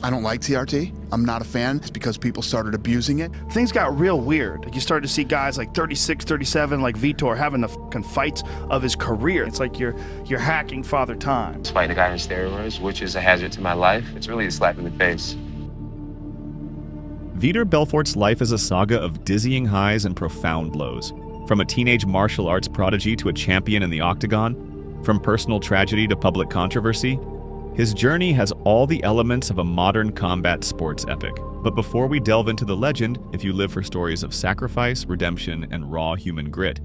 I don't like TRT. I'm not a fan. It's because people started abusing it. Things got real weird. Like you started to see guys like 36, 37, like Vitor, having the fucking fights of his career. It's like you're hacking Father Time. Fighting a guy in steroids, which is a hazard to my life. It's really a slap in the face. Vitor Belfort's life is a saga of dizzying highs and profound lows. From a teenage martial arts prodigy to a champion in the octagon, from personal tragedy to public controversy, his journey has all the elements of a modern combat sports epic. But before we delve into the legend, if you live for stories of sacrifice, redemption, and raw human grit,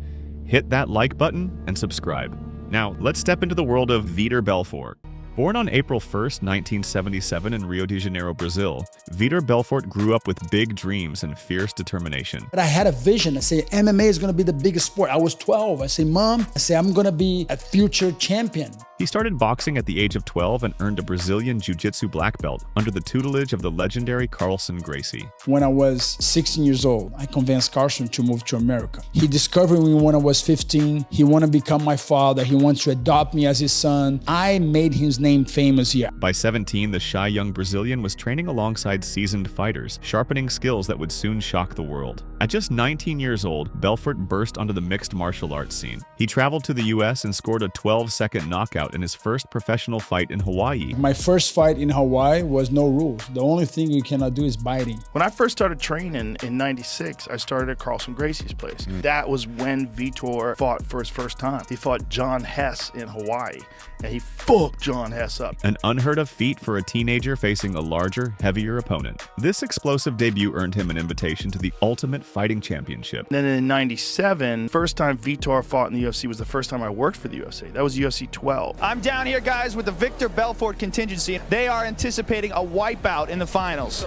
hit that like button and subscribe. Now, let's step into the world of Vitor Belfort. Born on April 1st, 1977 in Rio de Janeiro, Brazil, Vitor Belfort grew up with big dreams and fierce determination. But I had a vision. I said, MMA is going to be the biggest sport. I was 12. I said, Mom, I'm going to be a future champion. He started boxing at the age of 12 and earned a Brazilian Jiu-Jitsu black belt under the tutelage of the legendary Carlson Gracie. When I was 16 years old, I convinced Carlson to move to America. He discovered me when I was 15. He wanted to become my father. He wanted to adopt me as his son. I made his name famous here. By 17, the shy young Brazilian was training alongside seasoned fighters, sharpening skills that would soon shock the world. At just 19 years old, Belfort burst onto the mixed martial arts scene. He traveled to the US and scored a 12-second knockout in his first professional fight in Hawaii. My first fight in Hawaii was no rules. The only thing you cannot do is biting. When I first started training in 96, I started at Carlson Gracie's place. That was when Vitor fought for his first time. He fought John Hess in Hawaii, and he fucked John Hess up. An unheard of feat for a teenager facing a larger, heavier opponent. This explosive debut earned him an invitation to the Ultimate Fighting Championship. Then in 97, first time Vitor fought in the UFC was the first time I worked for the UFC. That was UFC 12. I'm down here, guys, with the Vitor Belfort contingency. They are anticipating a wipeout in the finals.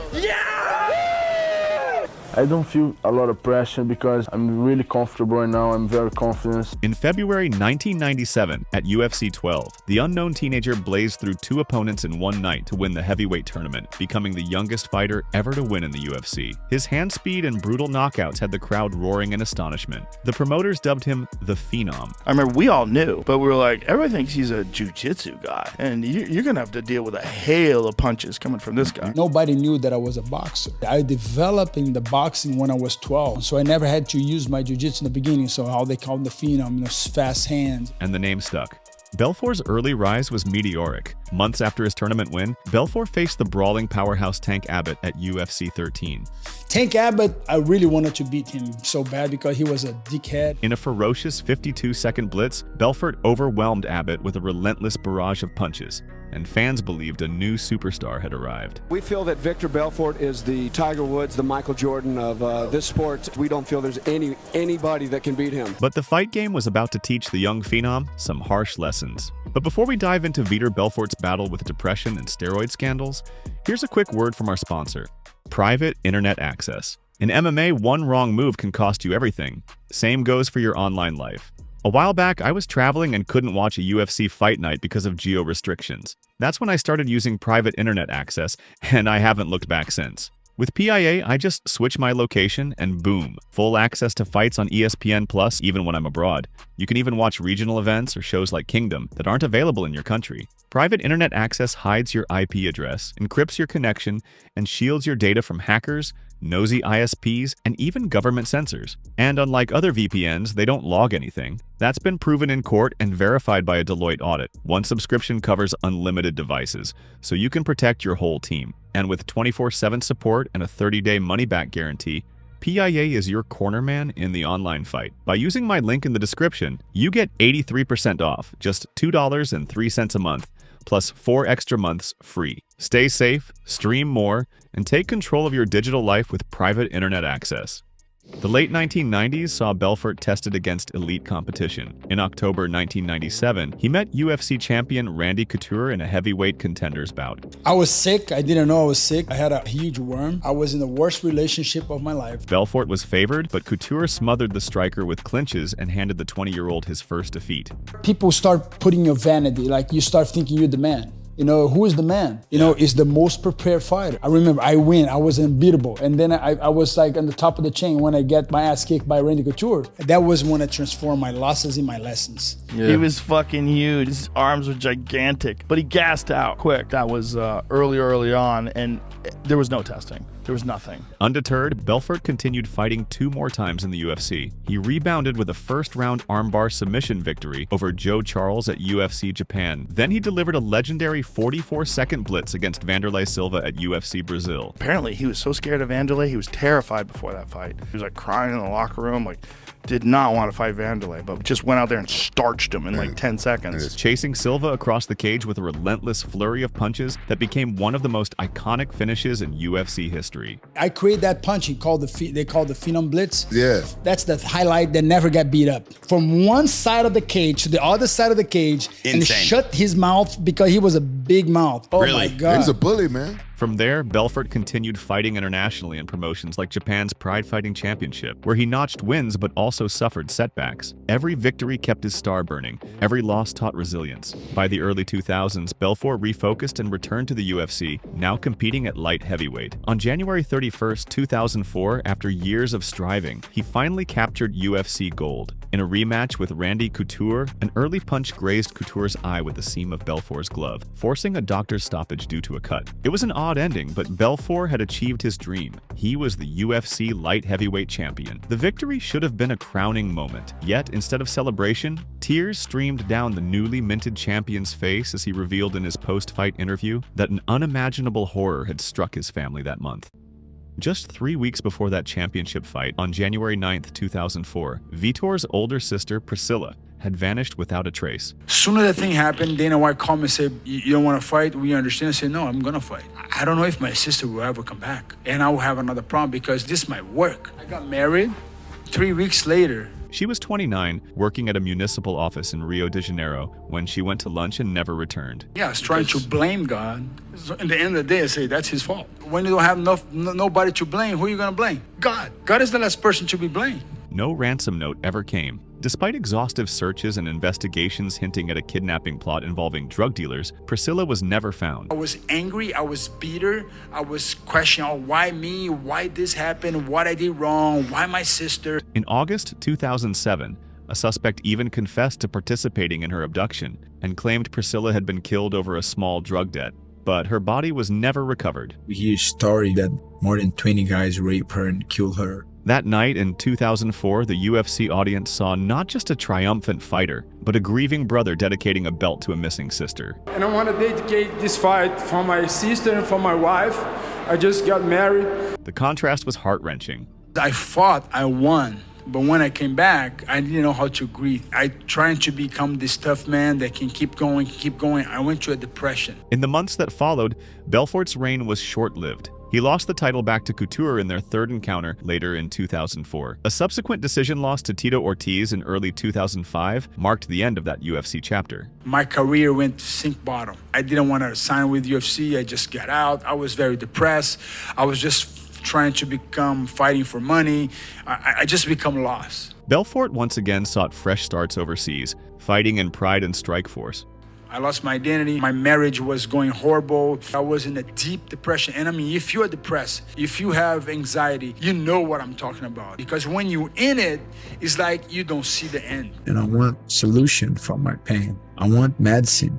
I don't feel a lot of pressure because I'm really comfortable right now. I'm very confident. In February 1997, at UFC 12, the unknown teenager blazed through two opponents in one night to win the heavyweight tournament, becoming the youngest fighter ever to win in the UFC. His hand speed and brutal knockouts had the crowd roaring in astonishment. The promoters dubbed him the Phenom. I remember we all knew, but we were like, everybody thinks he's a jiu-jitsu guy, and you're going to have to deal with a hail of punches coming from this guy. Nobody knew that I was a boxer. I developed in the boxing when I was 12, so I never had to use my jiu-jitsu in the beginning, so how they call the Phenom, fast hands. And the name stuck. Belfort's early rise was meteoric. Months after his tournament win, Belfort faced the brawling powerhouse Tank Abbott at UFC 13. Tank Abbott, I really wanted to beat him so bad because he was a dickhead. In a ferocious 52-second blitz, Belfort overwhelmed Abbott with a relentless barrage of punches, and fans believed a new superstar had arrived. We feel that Vitor Belfort is the Tiger Woods, the Michael Jordan of this sport. We don't feel there's anybody that can beat him. But the fight game was about to teach the young phenom some harsh lessons. But before we dive into Vitor Belfort's battle with depression and steroid scandals, here's a quick word from our sponsor, Private Internet Access. In MMA, one wrong move can cost you everything. Same goes for your online life. A while back, I was traveling and couldn't watch a UFC fight night because of geo restrictions. That's when I started using private internet access, and I haven't looked back since. With PIA, I just switch my location and boom, full access to fights on ESPN Plus even when I'm abroad. You can even watch regional events or shows like Kingdom that aren't available in your country. Private internet access hides your IP address, encrypts your connection, and shields your data from hackers, nosy ISPs, and even government censors. And unlike other VPNs, they don't log anything. That's been proven in court and verified by a Deloitte audit. One subscription covers unlimited devices, so you can protect your whole team. And with 24/7 support and a 30-day money-back guarantee, PIA is your corner man in the online fight. By using my link in the description, you get 83% off, just $2.03 a month, plus 4 extra months free. Stay safe, stream more, and take control of your digital life with private internet access. The late 1990s saw Belfort tested against elite competition. In October 1997, he met UFC champion Randy Couture in a heavyweight contenders bout. I was sick. I didn't know I was sick. I had a huge worm. I was in the worst relationship of my life. Belfort was favored, but Couture smothered the striker with clinches and handed the 20-year-old his first defeat. People start putting your vanity, like you start thinking you're the man. You know, who is the man? You know, is the most prepared fighter. I remember I win, I was unbeatable. And then I was like on the top of the chain when I get my ass kicked by Randy Couture. That was when I transformed my losses in my lessons. He was fucking huge. His arms were gigantic, but he gassed out quick. That was early on, and there was no testing. There was nothing. Undeterred, Belfort continued fighting 2 more times in the UFC. He rebounded with a first-round armbar submission victory over Joe Charles at UFC Japan. Then he delivered a legendary 44-second blitz against Vanderlei Silva at UFC Brazil. Apparently, he was so scared of Vanderlei, he was terrified before that fight. He was like crying in the locker room, like did not want to fight Vanderlei, but just went out there and starched him in like 10 seconds. Chasing Silva across the cage with a relentless flurry of punches that became one of the most iconic finishes in UFC history. I created that punch they call the Phenom Blitz. Yeah. That's the highlight that never got beat up. From one side of the cage to the other side of the cage and shut his mouth because he was a big mouth. Oh my God. He was a bully, man. From there, Belfort continued fighting internationally in promotions like Japan's Pride Fighting Championship, where he notched wins but also suffered setbacks. Every victory kept his star burning. Every loss taught resilience. By the early 2000s, Belfort refocused and returned to the UFC, now competing at light heavyweight. On January 31st, 2004, after years of striving, he finally captured UFC gold. In a rematch with Randy Couture, an early punch grazed Couture's eye with the seam of Belfort's glove, forcing a doctor's stoppage due to a cut. It was an odd ending, but Belfort had achieved his dream. He was the UFC light heavyweight champion. The victory should have been a crowning moment. Yet, instead of celebration, tears streamed down the newly minted champion's face as he revealed in his post-fight interview that an unimaginable horror had struck his family that month. Just 3 weeks before that championship fight, on January 9th, 2004, Vitor's older sister, Priscila, had vanished without a trace. As soon as that thing happened, Dana White called me and said, you don't want to fight? We understand. I said, no, I'm going to fight. I don't know if my sister will ever come back. And I will have another problem because this is my work. I got married 3 weeks later. She was 29, working at a municipal office in Rio de Janeiro, when she went to lunch and never returned. Yeah, I was trying to blame God. At the end of the day, I say, that's his fault. When you don't have nobody to blame, who are you going to blame? God. God is the last person to be blamed. No ransom note ever came. Despite exhaustive searches and investigations hinting at a kidnapping plot involving drug dealers, Priscila was never found. I was angry, I was bitter, I was questioning, oh, why me, why this happened, what I did wrong, why my sister? In August 2007, a suspect even confessed to participating in her abduction and claimed Priscila had been killed over a small drug debt. But her body was never recovered. We hear a story that more than 20 guys raped her and killed her. That night in 2004, the UFC audience saw not just a triumphant fighter, but a grieving brother dedicating a belt to a missing sister. And I want to dedicate this fight for my sister and for my wife. I just got married. The contrast was heart-wrenching. I fought, I won. But when I came back, I didn't know how to grieve. I tried to become this tough man that can keep going. I went through a depression. In the months that followed, Belfort's reign was short-lived. He lost the title back to Couture in their third encounter later in 2004. A subsequent decision loss to Tito Ortiz in early 2005 marked the end of that UFC chapter. My career went sink bottom. I didn't want to sign with UFC. I just got out. I was very depressed. I was just trying to become fighting for money. I just become lost. Belfort once again sought fresh starts overseas, fighting in Pride and Strikeforce. I lost my identity. My marriage was going horrible. I was in a deep depression. And I mean, if you are depressed, if you have anxiety, you know what I'm talking about. Because when you're in it, it's like you don't see the end. And I want solution for my pain. I want medicine.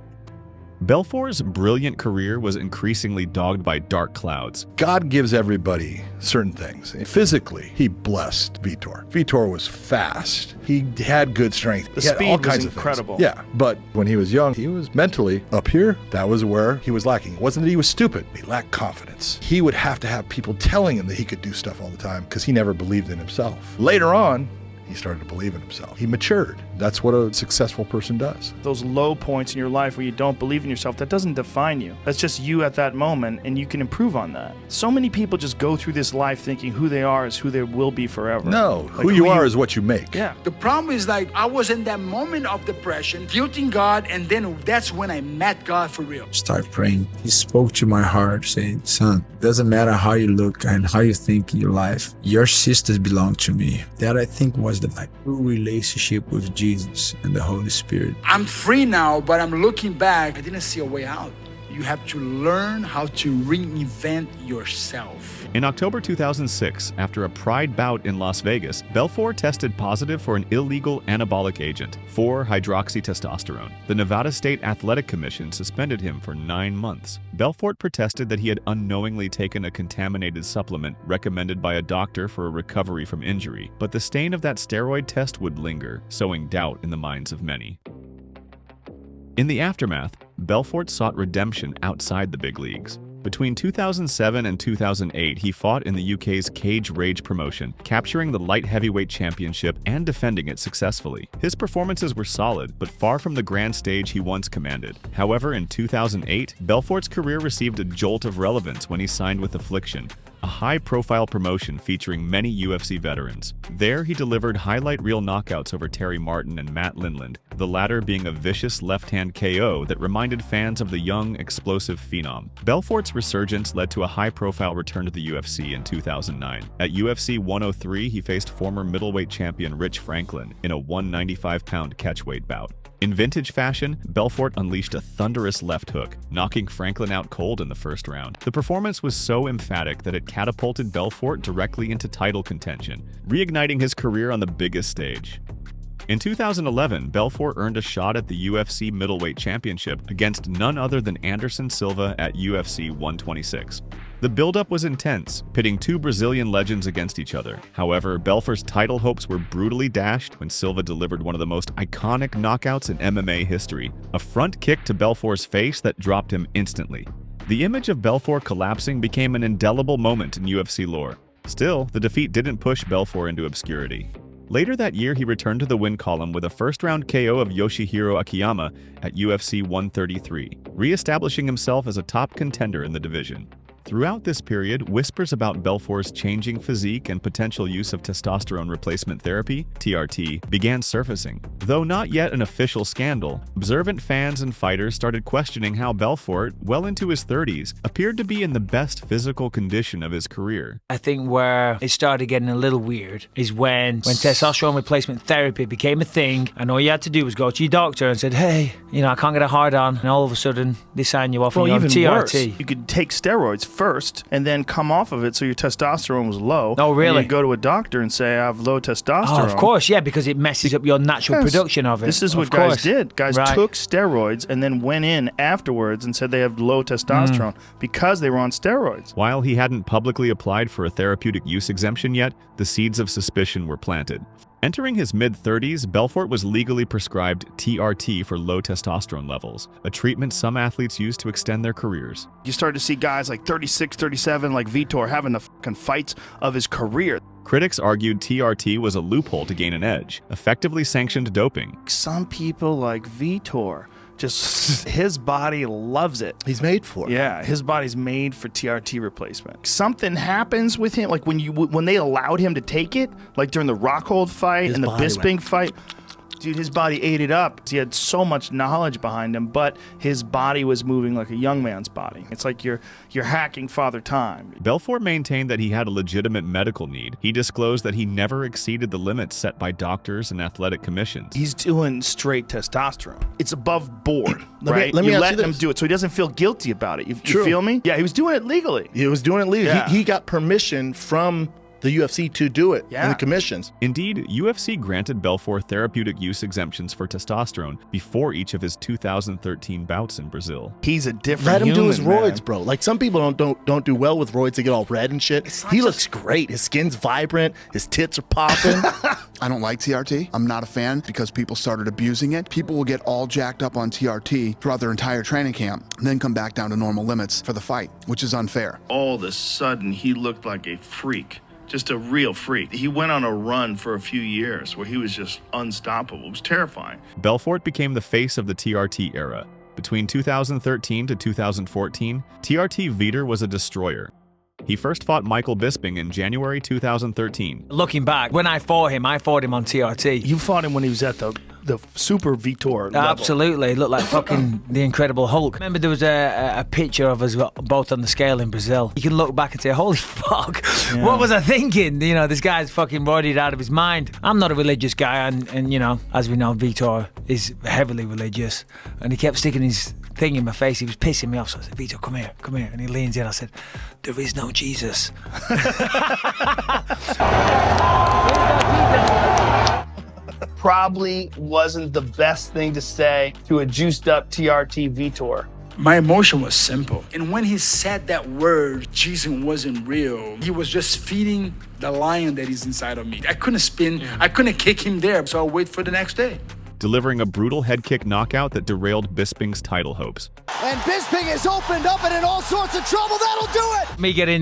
Belfort's brilliant career was increasingly dogged by dark clouds. God gives everybody certain things. Physically, he blessed Vitor. Vitor was fast. He had good strength. The he had speed all kinds was of incredible. Things. Yeah, but when he was young, he was mentally up here. That was where he was lacking. It wasn't that he was stupid. He lacked confidence. He would have to have people telling him that he could do stuff all the time because he never believed in himself. Later on, he started to believe in himself. He matured. That's what a successful person does. Those low points in your life where you don't believe in yourself, that doesn't define you. That's just you at that moment, and you can improve on that. So many people just go through this life thinking who they are is who they will be forever. No, like who you are is what you make. Yeah. The problem is like I was in that moment of depression, guilting God, and then that's when I met God for real. Start praying. He spoke to my heart saying, son, doesn't matter how you look and how you think in your life, your sisters belong to me. That I think was the true relationship with Jesus and the Holy Spirit. I'm free now, but I'm looking back. I didn't see a way out. You have to learn how to reinvent yourself. In October 2006, after a Pride bout in Las Vegas, Belfort tested positive for an illegal anabolic agent, 4-hydroxytestosterone. The Nevada State Athletic Commission suspended him for 9 months. Belfort protested that he had unknowingly taken a contaminated supplement recommended by a doctor for a recovery from injury, but the stain of that steroid test would linger, sowing doubt in the minds of many. In the aftermath, Belfort sought redemption outside the big leagues. Between 2007 and 2008, he fought in the UK's Cage Rage promotion, capturing the light heavyweight championship and defending it successfully. His performances were solid, but far from the grand stage he once commanded. However, in 2008, Belfort's career received a jolt of relevance when he signed with Affliction, a high-profile promotion featuring many UFC veterans. There, he delivered highlight reel knockouts over Terry Martin and Matt Lindland, the latter being a vicious left-hand KO that reminded fans of the young, explosive phenom. Belfort's resurgence led to a high-profile return to the UFC in 2009. At UFC 103, he faced former middleweight champion Rich Franklin in a 195-pound catchweight bout. In vintage fashion, Belfort unleashed a thunderous left hook, knocking Franklin out cold in the first round. The performance was so emphatic that it catapulted Belfort directly into title contention, reigniting his career on the biggest stage. In 2011, Belfort earned a shot at the UFC middleweight championship against none other than Anderson Silva at UFC 126. The build-up was intense, pitting two Brazilian legends against each other. However, Belfort's title hopes were brutally dashed when Silva delivered one of the most iconic knockouts in MMA history, a front kick to Belfort's face that dropped him instantly. The image of Belfort collapsing became an indelible moment in UFC lore. Still, the defeat didn't push Belfort into obscurity. Later that year, he returned to the win column with a first-round KO of Yoshihiro Akiyama at UFC 133, re-establishing himself as a top contender in the division. Throughout this period, whispers about Belfort's changing physique and potential use of testosterone replacement therapy, TRT, began surfacing. Though not yet an official scandal, observant fans and fighters started questioning how Belfort, well into his 30s, appeared to be in the best physical condition of his career. I think where it started getting a little weird is when testosterone replacement therapy became a thing, and all you had to do was go to your doctor and said, hey, I can't get a hard on, and all of a sudden they sign you off and you're on TRT. Worse, you could take steroids first and then come off of it so your testosterone was low. Oh, really? And you go to a doctor and say, I have low testosterone. Oh, of course, yeah, because it messes up your natural production of it. This is what guys did. Guys took steroids and then went in afterwards and said they have low testosterone because they were on steroids. While he hadn't publicly applied for a therapeutic use exemption yet, the seeds of suspicion were planted. Entering his mid-30s, Belfort was legally prescribed TRT for low testosterone levels, a treatment some athletes use to extend their careers. You start to see guys like 36, 37, like Vitor, having the fucking fights of his career. Critics argued TRT was a loophole to gain an edge, effectively sanctioned doping. Some people like Vitor, just his body loves it. He's made for it. Yeah, his body's made for TRT replacement. Something happens with him, like when they allowed him to take it, like during the Rockhold fight and the Bisping fight. Dude, his body ate it up. He had so much knowledge behind him, but his body was moving like a young man's body. It's like you're hacking Father Time. Belfort maintained that he had a legitimate medical need. He disclosed that he never exceeded the limits set by doctors and athletic commissions. He's doing straight testosterone. It's above board, right? Let me you let him do it so he doesn't feel guilty about it. You feel me? Yeah, he was doing it legally. He was doing it legally. Yeah. He got permission from the UFC to do it in the commissions. Indeed, UFC granted Belfort therapeutic use exemptions for testosterone before each of his 2013 bouts in Brazil. He's a different Let him human, do his roids, man. bro. Like some people don't do well with roids. They get all red and shit. He looks great. His skin's vibrant. His tits are popping. I don't like TRT. I'm not a fan because people started abusing it. People will get all jacked up on TRT throughout their entire training camp, and then come back down to normal limits for the fight, which is unfair. All of a sudden, he looked like a freak. Just a real freak. He went on a run for a few years where he was just unstoppable. It was terrifying. Belfort became the face of the TRT era. Between 2013 to 2014, TRT Vitor was a destroyer. He first fought Michael Bisping in January 2013. Looking back, when I fought him on TRT. You fought him when he was at the super Vitor level. Absolutely. It looked like fucking the Incredible Hulk. Remember there was a picture of us both on the scale in Brazil. You can look back and say, holy fuck, what was I thinking? This guy's fucking roided out of his mind. I'm not a religious guy, and as we know, Vitor is heavily religious, and he kept sticking his thing in my face. He was pissing me off. So I said, Vitor, come here. And he leans in. I said, there is no Jesus. Probably wasn't the best thing to say to a juiced up TRT Vitor. My emotion was simple. And when he said that word, Jesus wasn't real. He was just feeding the lion that is inside of me. I couldn't spin, I couldn't kick him there, so I'll wait for the next day. Delivering a brutal head kick knockout that derailed Bisping's title hopes. And Bisping is opened up and in all sorts of trouble. That'll do it. Me getting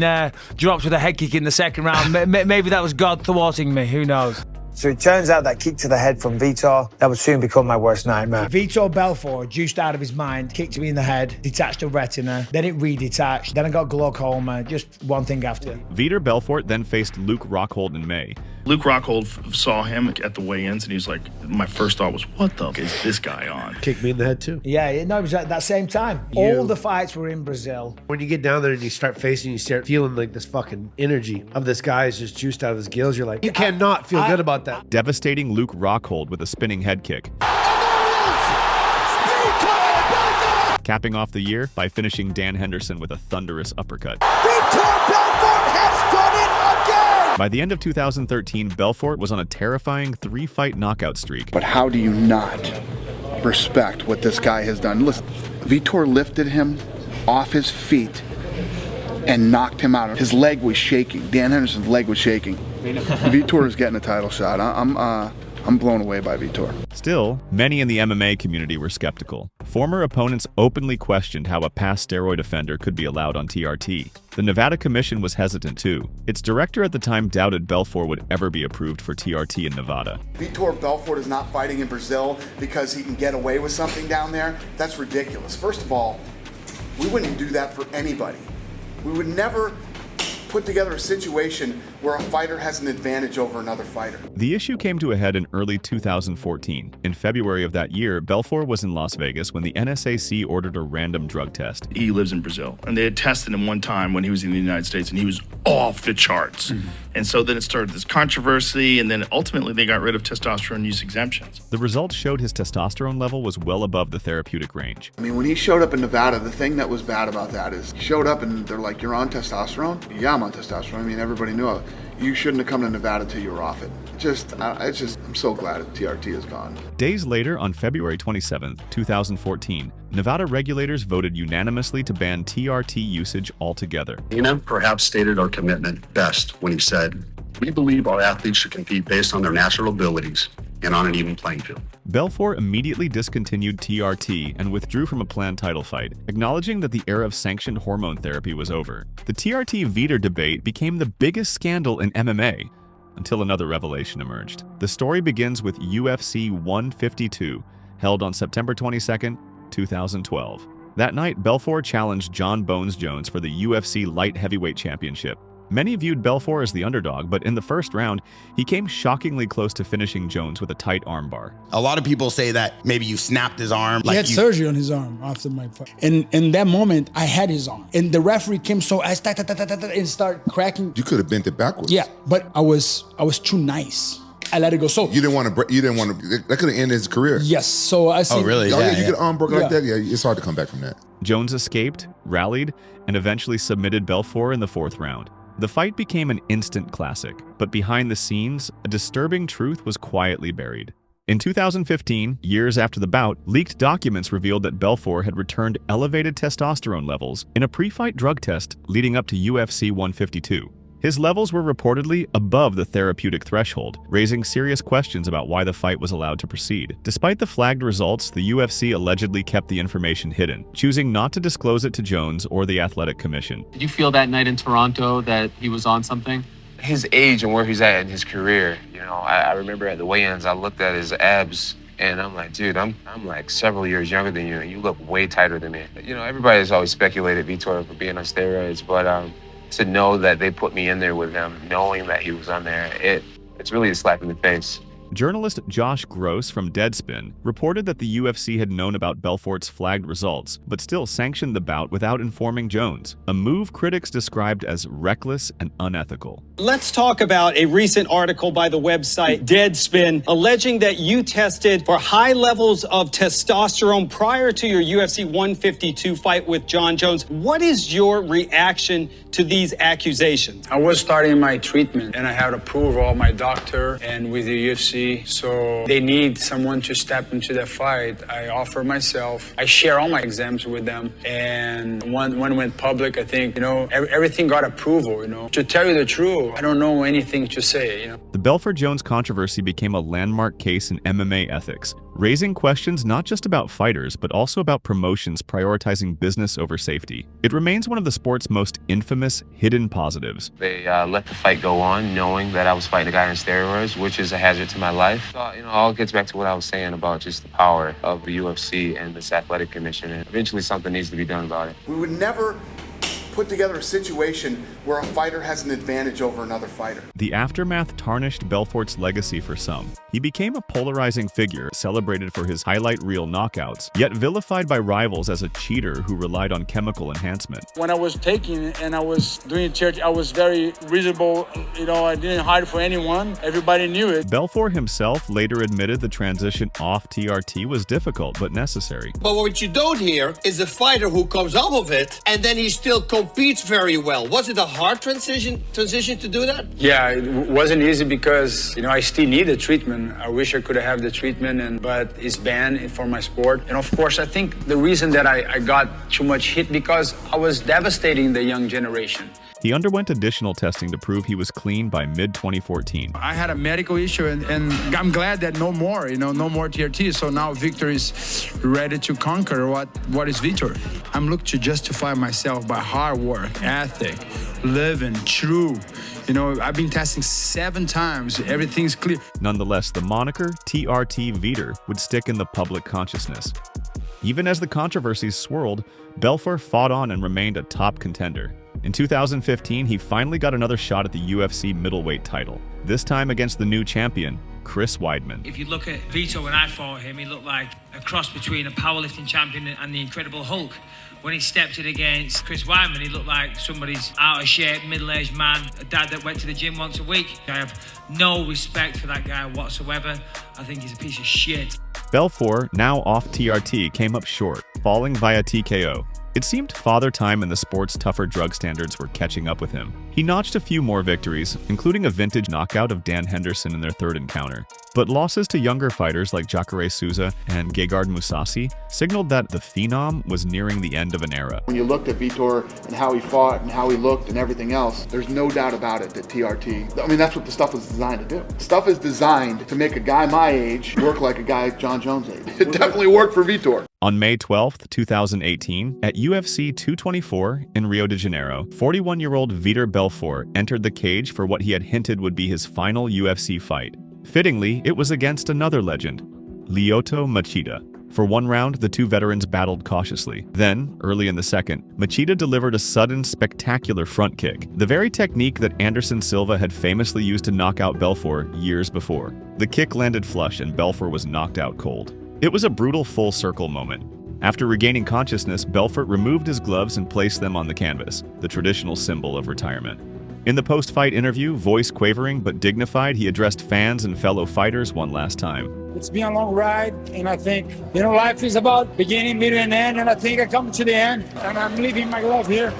dropped with a head kick in the second round. Maybe that was God thwarting me. Who knows? So it turns out that kick to the head from Vitor, that would soon become my worst nightmare. Vitor Belfort, juiced out of his mind, kicked me in the head, detached a retina, then it redetached, then I got glaucoma, just one thing after. Vitor Belfort then faced Luke Rockhold in May. Luke Rockhold saw him at the weigh-ins, and he was like, my first thought was, what the is this guy on? Kicked me in the head, too. Yeah, no, it was at that same time. All the fights were in Brazil. When you get down there and you start facing, you start feeling like this fucking energy of this guy is just juiced out of his gills. You're like, you cannot feel good about that. Devastating Luke Rockhold with a spinning head kick. Capping off the year by finishing Dan Henderson with a thunderous uppercut. Vitor Belfort has done it again! By the end of 2013, Belfort was on a terrifying 3-fight knockout streak. But how do you not respect what this guy has done? Listen, Vitor lifted him off his feet and knocked him out. His leg was shaking. Dan Henderson's leg was shaking. Vitor is getting a title shot. I'm blown away by Vitor. Still, many in the MMA community were skeptical. Former opponents openly questioned how a past steroid offender could be allowed on TRT. The Nevada Commission was hesitant too. Its director at the time doubted Belfort would ever be approved for TRT in Nevada. Vitor Belfort is not fighting in Brazil because he can get away with something down there. That's ridiculous. First of all, we wouldn't do that for anybody. We would never put together a situation where a fighter has an advantage over another fighter. The issue came to a head in early 2014. In February of that year, Belfort was in Las Vegas when the NSAC ordered a random drug test. He lives in Brazil, and they had tested him one time when he was in the United States, and he was off the charts. And so then it started this controversy, and then ultimately they got rid of testosterone use exemptions. The results showed his testosterone level was well above the therapeutic range. I mean, when he showed up in Nevada, the thing that was bad about that is he showed up and they're like, you're on testosterone? Yeah, I'm on testosterone. I mean, everybody knew it. You shouldn't have come to Nevada till you were off it. I'm so glad TRT is gone. Days later, on February 27, 2014, Nevada regulators voted unanimously to ban TRT usage altogether. Dana perhaps stated our commitment best when he said, "We believe our athletes should compete based on their natural abilities and on an even playing field." Belfort immediately discontinued TRT and withdrew from a planned title fight, acknowledging that the era of sanctioned hormone therapy was over. The TRT-Vitor debate became the biggest scandal in MMA until another revelation emerged. The story begins with UFC 152, held on September 22, 2012. That night, Belfort challenged John Bones Jones for the UFC Light Heavyweight Championship. Many viewed Belfort as the underdog, but in the first round, he came shockingly close to finishing Jones with a tight armbar. A lot of people say that maybe you snapped his arm. He had surgery on his arm after my fight. And in that moment, I had his arm. And the referee came so I and started cracking. You could have bent it backwards. Yeah, but I was too nice. I let it go. So you didn't want to. That could have ended his career. Yes. So I see. Oh really? Oh, yeah. You could arm break like that. Yeah, it's hard to come back from that. Jones escaped, rallied, and eventually submitted Belfort in the fourth round. The fight became an instant classic, but behind the scenes, a disturbing truth was quietly buried. In 2015, years after the bout, leaked documents revealed that Belfort had returned elevated testosterone levels in a pre-fight drug test leading up to UFC 152. His levels were reportedly above the therapeutic threshold, raising serious questions about why the fight was allowed to proceed. Despite the flagged results, the UFC allegedly kept the information hidden, choosing not to disclose it to Jones or the Athletic Commission. Did you feel that night in Toronto that he was on something? His age and where he's at in his career, I remember at the weigh-ins, I looked at his abs, and I'm like, dude, I'm like several years younger than you, and you look way tighter than me. Everybody's always speculated Vitor for being on steroids, but to know that they put me in there with him, knowing that he was on there, it's really a slap in the face. Journalist Josh Gross from Deadspin reported that the UFC had known about Belfort's flagged results, but still sanctioned the bout without informing Jones, a move critics described as reckless and unethical. Let's talk about a recent article by the website Deadspin alleging that you tested for high levels of testosterone prior to your UFC 152 fight with John Jones. What is your reaction to these accusations? I was starting my treatment and I had approval of my doctor and with the UFC. So they need someone to step into that fight. I offer myself. I share all my exams with them. And when it went public, I think, everything got approval, To tell you the truth, I don't know anything to say, The Belfort-Jones controversy became a landmark case in MMA ethics, raising questions not just about fighters, but also about promotions prioritizing business over safety. It remains one of the sport's most infamous hidden positives. They let the fight go on, knowing that I was fighting a guy on steroids, which is a hazard to my life. So, all gets back to what I was saying about just the power of the UFC and this athletic commission. And eventually something needs to be done about it. We would never put together a situation where a fighter has an advantage over another fighter. The aftermath tarnished Belfort's legacy for some. He became a polarizing figure, celebrated for his highlight reel knockouts, yet vilified by rivals as a cheater who relied on chemical enhancement. When I was taking it and I was doing TRT, I was very reasonable. I didn't hide for anyone. Everybody knew it. Belfort himself later admitted the transition off TRT was difficult but necessary. But what you don't hear is a fighter who comes off of it and then he still competes very well. Was it a hard transition to do that? Yeah, it wasn't easy because, I still need the treatment. I wish I could have had the treatment, but it's banned for my sport. And of course, I think the reason that I got too much hit because I was devastating the young generation. He underwent additional testing to prove he was clean by mid-2014. I had a medical issue, and I'm glad that no more, no more TRT. So now Victor is ready to conquer what is Vitor. I'm looking to justify myself by hard work, ethic, living, true. I've been testing 7 times. Everything's clear. Nonetheless, the moniker TRT Vitor would stick in the public consciousness. Even as the controversies swirled, Belfort fought on and remained a top contender. In 2015, he finally got another shot at the UFC middleweight title, this time against the new champion, Chris Weidman. If you look at Vitor when I fought him, he looked like a cross between a powerlifting champion and the Incredible Hulk. When he stepped in against Chris Weidman, he looked like somebody's out-of-shape, middle-aged man, a dad that went to the gym once a week. I have no respect for that guy whatsoever. I think he's a piece of shit. Belfort, now off TRT, came up short, falling via TKO. It seemed Father Time and the sport's tougher drug standards were catching up with him. He notched a few more victories, including a vintage knockout of Dan Henderson in their third encounter. But losses to younger fighters like Jacare Souza and Gegard Mousasi signaled that the Phenom was nearing the end of an era. When you looked at Vitor and how he fought and how he looked and everything else, there's no doubt about it that TRT, that's what the stuff is designed to do. Stuff is designed to make a guy my age work like a guy John Jones' age. It definitely worked for Vitor. On May 12, 2018, at UFC 224 in Rio de Janeiro, 41-year-old Vitor Belfort entered the cage for what he had hinted would be his final UFC fight. Fittingly, it was against another legend, Lyoto Machida. For one round, the two veterans battled cautiously. Then, early in the second, Machida delivered a sudden, spectacular front kick, the very technique that Anderson Silva had famously used to knock out Belfort years before. The kick landed flush and Belfort was knocked out cold. It was a brutal full-circle moment. After regaining consciousness, Belfort removed his gloves and placed them on the canvas, the traditional symbol of retirement. In the post-fight interview, voice quavering but dignified, he addressed fans and fellow fighters one last time. It's been a long ride, and I think, life is about beginning, middle, and end, and I think I come to the end, and I'm leaving my glove here.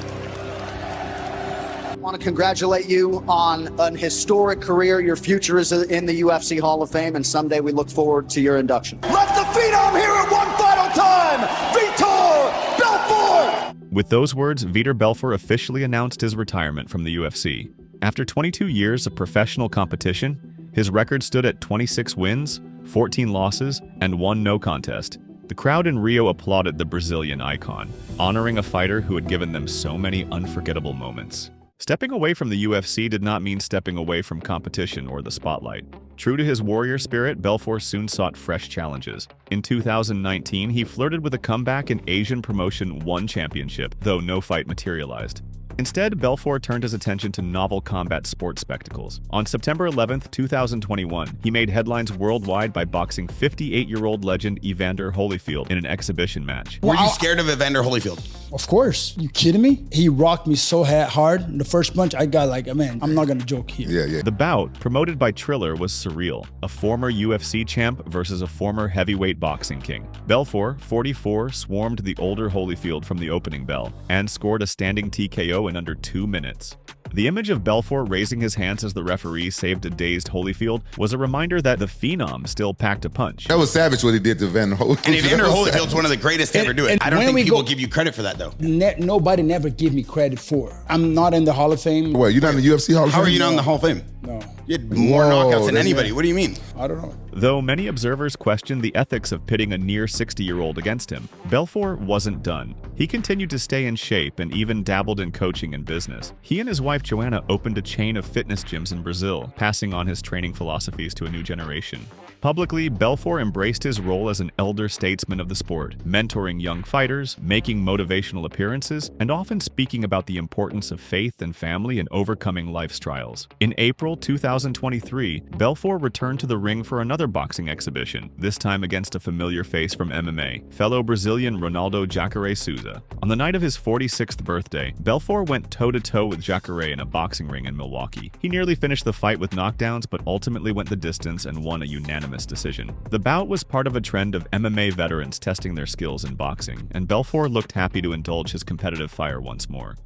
I want to congratulate you on an historic career. Your future is in the UFC Hall of Fame, and someday we look forward to your induction. Let the Phenom hear it one final time! Vitor Belfort! With those words, Vitor Belfort officially announced his retirement from the UFC. After 22 years of professional competition, his record stood at 26 wins, 14 losses, and 1 no contest. The crowd in Rio applauded the Brazilian icon, honoring a fighter who had given them so many unforgettable moments. Stepping away from the UFC did not mean stepping away from competition or the spotlight. True to his warrior spirit, Belfort soon sought fresh challenges. In 2019, he flirted with a comeback in Asian promotion One Championship, though no fight materialized. Instead, Belfort turned his attention to novel combat sports spectacles. On September 11, 2021, he made headlines worldwide by boxing 58-year-old legend Evander Holyfield in an exhibition match. Were you scared of Evander Holyfield? Of course. You kidding me? He rocked me so hard. The first punch, I got like, man, I'm not going to joke here. The bout, promoted by Triller, was surreal. A former UFC champ versus a former heavyweight boxing king. Belfort, 44, swarmed the older Holyfield from the opening bell and scored a standing TKO in under 2 minutes. The image of Belfort raising his hands as the referee saved a dazed Holyfield was a reminder that the Phenom still packed a punch. That was savage what he did to Evander Holyfield. And Evander Holyfield's one of the greatest to ever do it. I don't think people give you credit for that, though. Nobody never give me credit for it. I'm not in the Hall of Fame. Well, you're not in the UFC Hall of Fame? How are you not in the Hall of Fame? No. You had more knockouts than anybody. What do you mean? I don't know. Though many observers questioned the ethics of pitting a near 60-year-old against him, Belfort wasn't done. He continued to stay in shape and even dabbled in coaching and business. He and his wife Joanna opened a chain of fitness gyms in Brazil, passing on his training philosophies to a new generation. Publicly, Belfort embraced his role as an elder statesman of the sport, mentoring young fighters, making motivational appearances, and often speaking about the importance of faith and family in overcoming life's trials. In April 2023, Belfort returned to the ring for another boxing exhibition, this time against a familiar face from MMA, fellow Brazilian Ronaldo Jacare Souza. On the night of his 46th birthday, Belfort went toe-to-toe with Jacare in a boxing ring in Milwaukee. He nearly finished the fight with knockdowns, but ultimately went the distance and won a unanimous decision. The bout was part of a trend of MMA veterans testing their skills in boxing, and Belfort looked happy to indulge his competitive fire once more.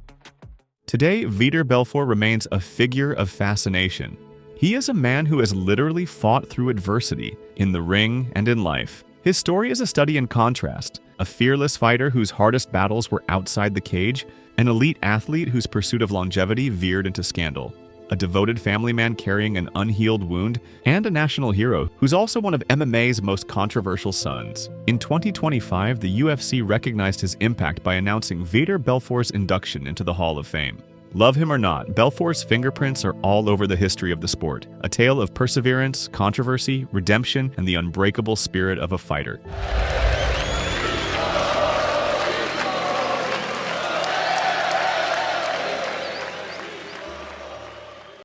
Today, Vitor Belfort remains a figure of fascination. He is a man who has literally fought through adversity, in the ring and in life. His story is a study in contrast, a fearless fighter whose hardest battles were outside the cage, an elite athlete whose pursuit of longevity veered into scandal, a devoted family man carrying an unhealed wound, and a national hero who's also one of MMA's most controversial sons. In 2025, the UFC recognized his impact by announcing Vitor Belfort's induction into the Hall of Fame. Love him or not, Belfort's fingerprints are all over the history of the sport, a tale of perseverance, controversy, redemption, and the unbreakable spirit of a fighter.